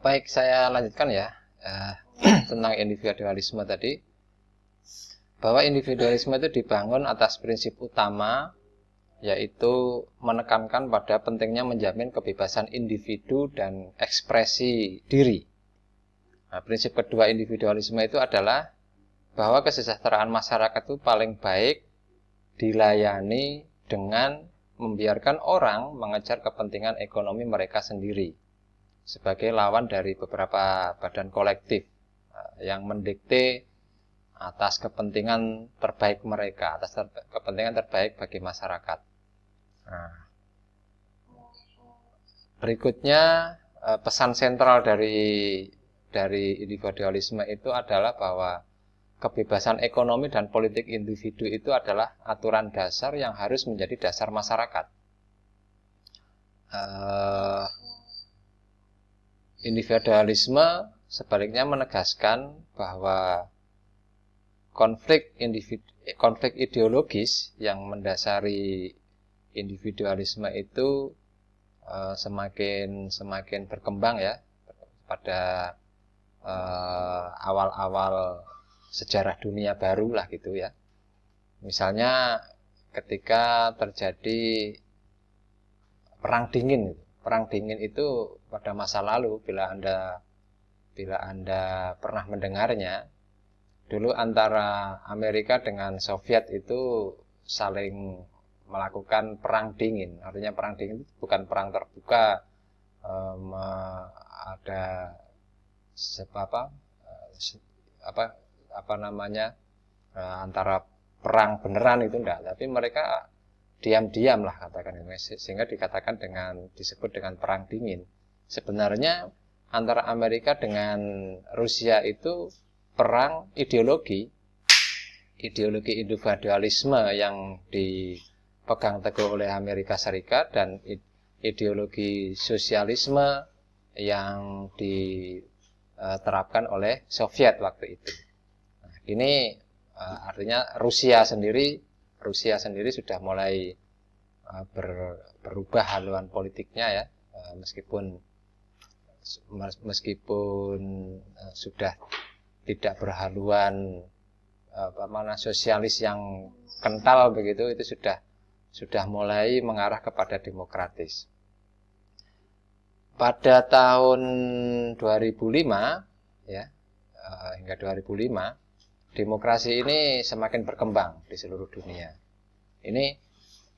Baik, saya lanjutkan ya eh, tentang individualisme tadi. Bahwa individualisme itu dibangun atas prinsip utama, yaitu menekankan pada pentingnya menjamin kebebasan individu dan ekspresi diri. Nah, prinsip kedua individualisme itu adalah bahwa kesejahteraan masyarakat itu paling baik dilayani dengan membiarkan orang mengejar kepentingan ekonomi mereka sendiri sebagai lawan dari beberapa badan kolektif yang mendikte atas kepentingan terbaik mereka, atas kepentingan terbaik bagi masyarakat. Nah, berikutnya pesan sentral dari individualisme itu adalah bahwa kebebasan ekonomi dan politik individu itu adalah aturan dasar yang harus menjadi dasar masyarakat. Individualisme sebaliknya menegaskan bahwa konflik ideologis yang mendasari individualisme itu semakin berkembang ya pada awal-awal sejarah dunia baru lah gitu ya. Misalnya ketika terjadi perang dingin. Perang dingin itu pada masa lalu, bila Anda pernah mendengarnya, dulu antara Amerika dengan Soviet itu saling melakukan perang dingin. Artinya perang dingin itu bukan perang terbuka, ada antara perang beneran itu enggak, tapi mereka diam-diam lah katakan ini, sehingga disebut dengan perang dingin. Sebenarnya antara Amerika dengan Rusia itu perang ideologi individualisme yang dipegang teguh oleh Amerika Serikat dan ideologi sosialisme yang diterapkan oleh Soviet waktu itu. Nah, ini artinya Rusia sendiri sudah mulai berubah haluan politiknya ya, meskipun sudah tidak berhaluan sosialis yang kental begitu, itu sudah mulai mengarah kepada demokratis. Pada tahun 2005 ya, hingga 2005 demokrasi ini semakin berkembang di seluruh dunia. Ini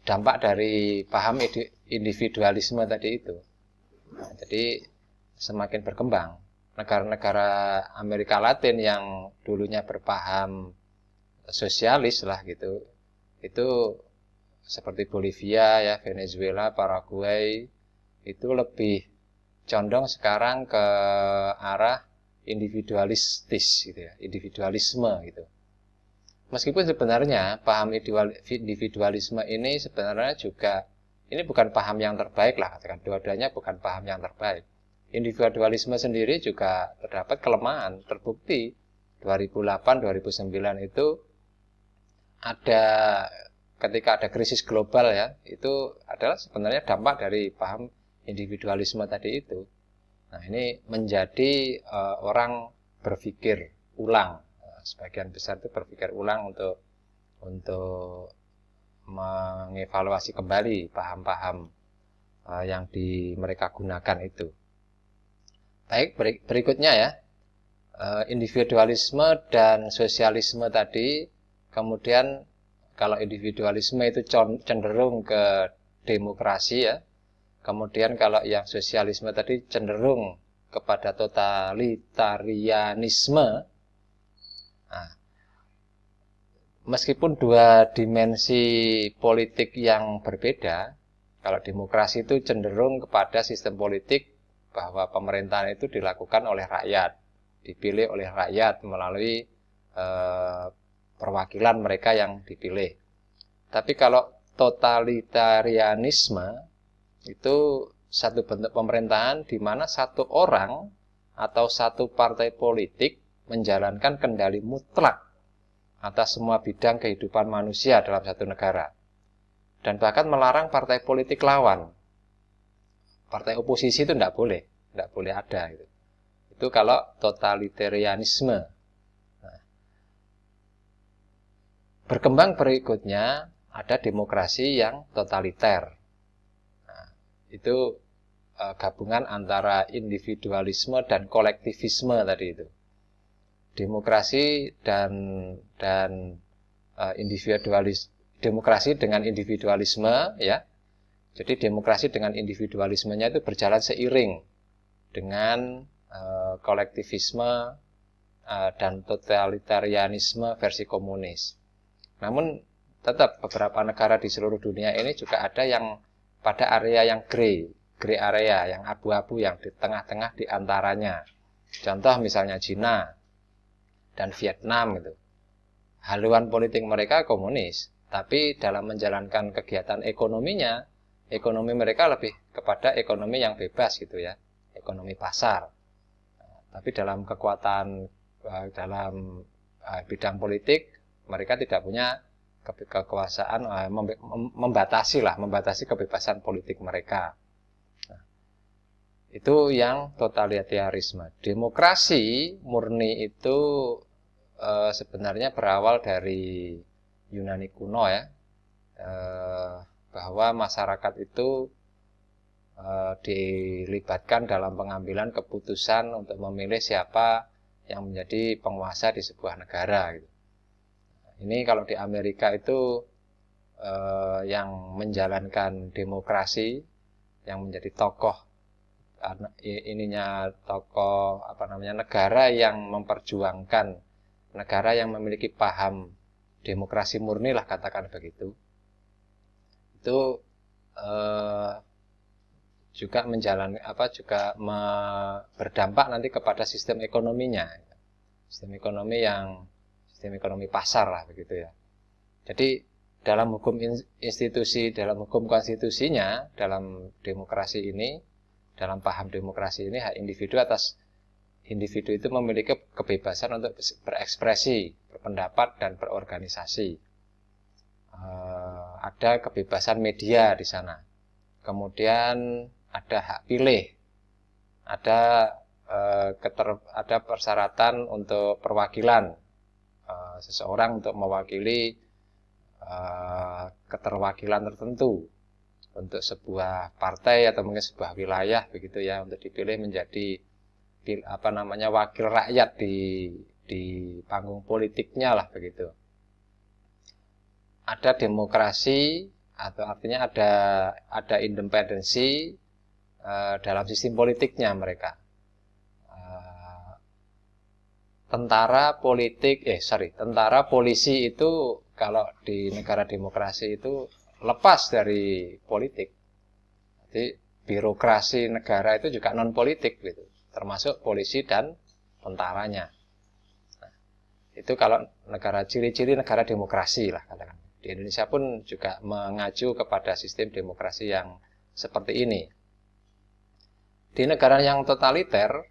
dampak dari paham individualisme tadi itu. Nah, jadi semakin berkembang. Negara-negara Amerika Latin yang dulunya berpaham sosialis lah gitu, itu seperti Bolivia ya, Venezuela, Paraguay, itu lebih condong sekarang ke arah individualistis gitu ya, individualisme gitu. Meskipun sebenarnya paham individualisme ini sebenarnya juga ini bukan paham yang terbaik lah, katakan dua-duanya bukan paham yang terbaik. Individualisme sendiri juga terdapat kelemahan, terbukti 2008-2009 itu ada ketika ada krisis global ya, itu adalah sebenarnya dampak dari paham individualisme tadi itu. Nah, ini menjadi orang berpikir ulang, sebagian besar itu berpikir ulang untuk mengevaluasi kembali paham-paham yang mereka gunakan itu. Baik, berikutnya ya, individualisme dan sosialisme tadi. Kemudian kalau individualisme itu cenderung ke demokrasi ya, kemudian kalau yang sosialisme tadi cenderung kepada totalitarianisme. Nah, meskipun dua dimensi politik yang berbeda, kalau demokrasi itu cenderung kepada sistem politik bahwa pemerintahan itu dilakukan oleh rakyat, dipilih oleh rakyat melalui perwakilan mereka yang dipilih. Tapi kalau totalitarianisme itu satu bentuk pemerintahan di mana satu orang atau satu partai politik menjalankan kendali mutlak atas semua bidang kehidupan manusia dalam satu negara, dan bahkan melarang partai politik lawan. Partai oposisi itu tidak boleh ada gitu. Itu kalau totalitarianisme. Nah, berkembang berikutnya ada demokrasi yang totaliter. Nah, itu gabungan antara individualisme dan kolektivisme tadi itu. Demokrasi dan demokrasi dengan individualisme, ya. Jadi demokrasi dengan individualismenya itu berjalan seiring dengan kolektivisme dan totalitarianisme versi komunis. Namun tetap beberapa negara di seluruh dunia ini juga ada yang pada area yang grey area, yang abu-abu, yang di tengah-tengah di antaranya. Contoh misalnya Cina dan Vietnam itu. Haluan politik mereka komunis, tapi dalam menjalankan kegiatan ekonominya, ekonomi mereka lebih kepada ekonomi yang bebas gitu ya, ekonomi pasar. Tapi dalam kekuatan dalam bidang politik mereka tidak punya kekuasaan, membatasi kebebasan politik mereka. Itu yang totalitarisme. Demokrasi murni itu sebenarnya berawal dari Yunani kuno ya, bahwa masyarakat itu dilibatkan dalam pengambilan keputusan untuk memilih siapa yang menjadi penguasa di sebuah negara gitu. Ini kalau di Amerika itu yang menjalankan demokrasi, yang menjadi tokoh negara yang memperjuangkan, negara yang memiliki paham demokrasi murni lah, katakan begitu. Itu juga berdampak nanti kepada sistem ekonominya. Sistem ekonomi pasar lah begitu ya. Jadi dalam hukum institusi, dalam hukum konstitusinya, dalam demokrasi ini, dalam paham demokrasi ini, hak individu atas individu itu memiliki kebebasan untuk berekspresi, berpendapat, dan berorganisasi. Ada kebebasan media di sana. Kemudian ada hak pilih, ada persyaratan untuk perwakilan seseorang untuk mewakili keterwakilan tertentu untuk sebuah partai atau mungkin sebuah wilayah begitu ya, untuk dipilih menjadi wakil rakyat di panggung politiknya lah begitu. Ada demokrasi, atau artinya ada independensi dalam sistem politiknya mereka. Tentara polisi itu kalau di negara demokrasi itu lepas dari politik. Jadi birokrasi negara itu juga non politik gitu, termasuk polisi dan tentaranya. Nah, itu kalau ciri-ciri negara demokrasi lah katakan. Di Indonesia pun juga mengacu kepada sistem demokrasi yang seperti ini. Di negara yang totaliter,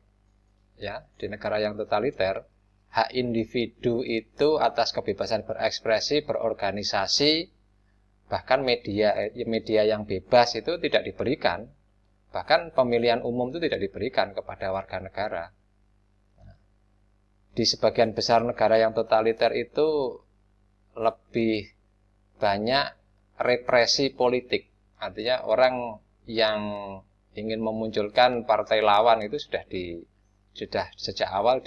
hak individu itu atas kebebasan berekspresi, berorganisasi, bahkan media yang bebas itu tidak diberikan. Bahkan pemilihan umum itu tidak diberikan kepada warga negara. Di sebagian besar negara yang totaliter itu lebih banyak represi politik. Artinya orang yang ingin memunculkan partai lawan itu sudah sejak awal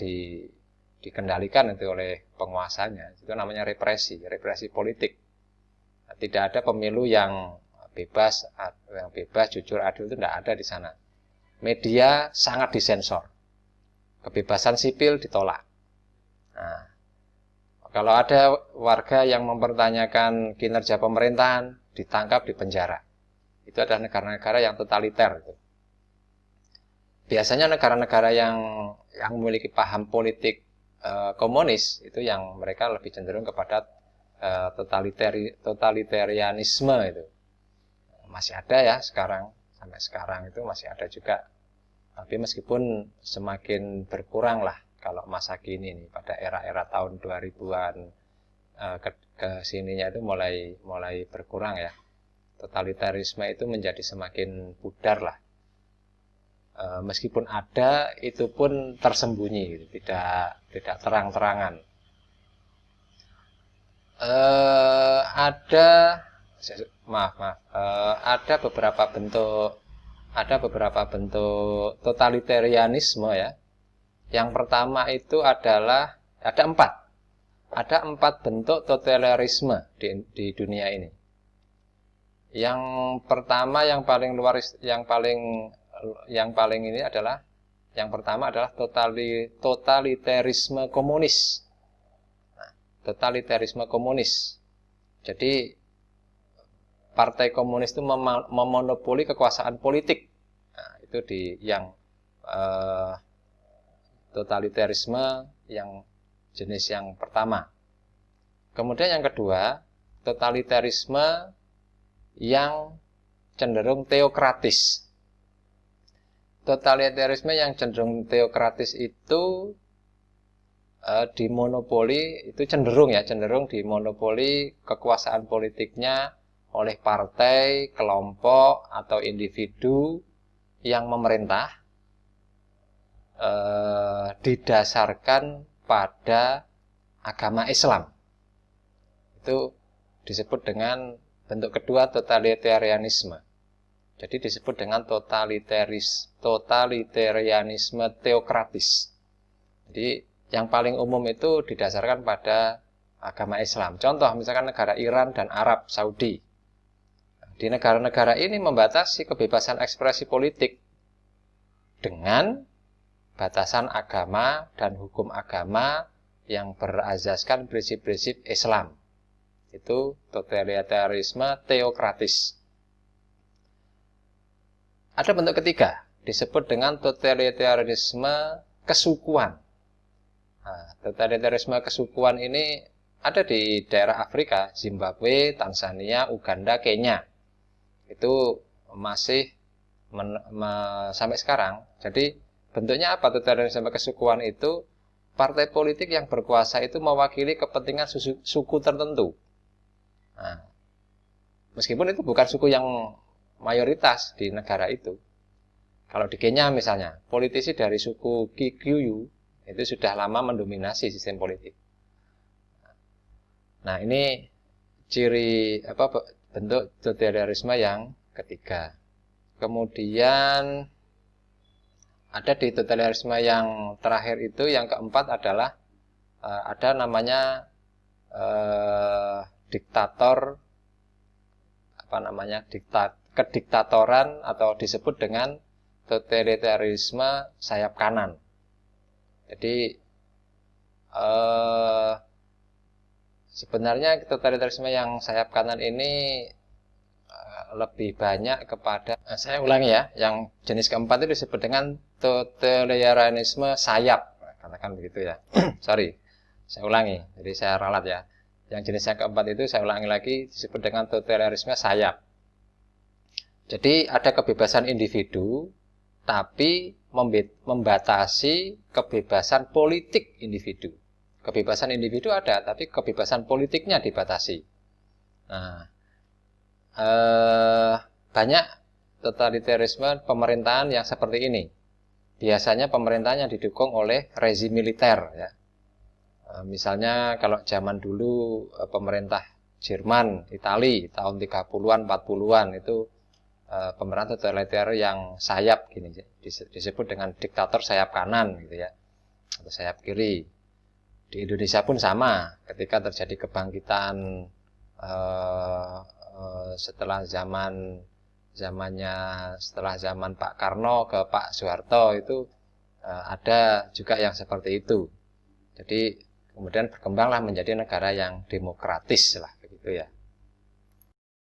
dikendalikan itu oleh penguasanya. Itu namanya represi politik. Tidak ada pemilu yang bebas, jujur, adil, itu tidak ada di sana. Media sangat disensor. Kebebasan sipil ditolak. Nah, kalau ada warga yang mempertanyakan kinerja pemerintahan, ditangkap, dipenjara. Itu adalah negara-negara yang totaliter. Biasanya negara-negara yang memiliki paham politik komunis, itu yang mereka lebih cenderung kepada totalitarianisme itu. Masih ada ya sekarang, sampai sekarang itu masih ada juga. Tapi meskipun semakin berkurang lah kalau masa kini nih, pada era-era tahun 2000-an ke sininya itu mulai berkurang ya. Totalitarisme itu menjadi semakin pudar lah. Meskipun ada, itu pun tersembunyi, gitu. Tidak terang-terangan. Ada beberapa bentuk totalitarianisme ya. Yang pertama itu adalah ada empat bentuk totalitarisme di dunia ini. Yang pertama, yang paling ini adalah, yang pertama adalah totalitarisme komunis. Nah, totalitarisme komunis. Jadi partai komunis itu memonopoli kekuasaan politik. Nah, itu totalitarisme yang jenis yang pertama. Kemudian yang kedua, totalitarisme yang cenderung teokratis. Totalitarisme yang cenderung teokratis itu dimonopoli, itu cenderung dimonopoli kekuasaan politiknya oleh partai, kelompok, atau individu yang memerintah didasarkan pada agama Islam. Itu disebut dengan bentuk kedua, totalitarianisme. Jadi disebut dengan totalitarianisme teokratis. Jadi yang paling umum itu didasarkan pada agama Islam. Contoh misalkan negara Iran dan Arab Saudi. Di negara-negara ini membatasi kebebasan ekspresi politik dengan batasan agama dan hukum agama yang berazaskan prinsip-prinsip Islam. Itu totalitarisme teokratis. Ada bentuk ketiga, disebut dengan totalitarisme kesukuan. Nah, totalitarisme kesukuan ini ada di daerah Afrika, Zimbabwe, Tanzania, Uganda, Kenya. Itu masih sampai sekarang. Jadi bentuknya apa totalitarisme kesukuan itu? Partai politik yang berkuasa itu mewakili kepentingan suku tertentu. Nah, meskipun itu bukan suku yang mayoritas di negara itu. Kalau di Kenya misalnya, politisi dari suku Kikuyu itu sudah lama mendominasi sistem politik. Nah, ini bentuk totalitarisme yang ketiga. Kemudian ada di totalitarisme yang terakhir itu, yang keempat adalah ada namanya diktator, kediktatoran, atau disebut dengan totalitarisme sayap kanan. Jadi sebenarnya totalitarisme yang sayap kanan ini lebih banyak kepada, saya ulangi ya, yang jenis keempat itu disebut dengan totalitarisme sayap, katakan begitu ya. Sorry, saya ulangi, jadi saya ralat ya. Yang jenis yang keempat itu saya ulangi lagi, disebut dengan totalitarisme sayap. Jadi ada kebebasan individu, tapi membatasi kebebasan politik individu. Kebebasan individu ada, tapi kebebasan politiknya dibatasi. Nah, banyak totalitarisme pemerintahan yang seperti ini. Biasanya pemerintahan yang didukung oleh rezim militer ya. Misalnya kalau zaman dulu pemerintah Jerman, Itali tahun 30-an, 40-an itu pemerintahan totaliter yang sayap gini, disebut dengan diktator sayap kanan gitu ya, atau sayap kiri. Di Indonesia pun sama, ketika terjadi kebangkitan setelah zaman Pak Karno ke Pak Soeharto itu ada juga yang seperti itu. Jadi kemudian berkembanglah menjadi negara yang demokratis lah begitu ya.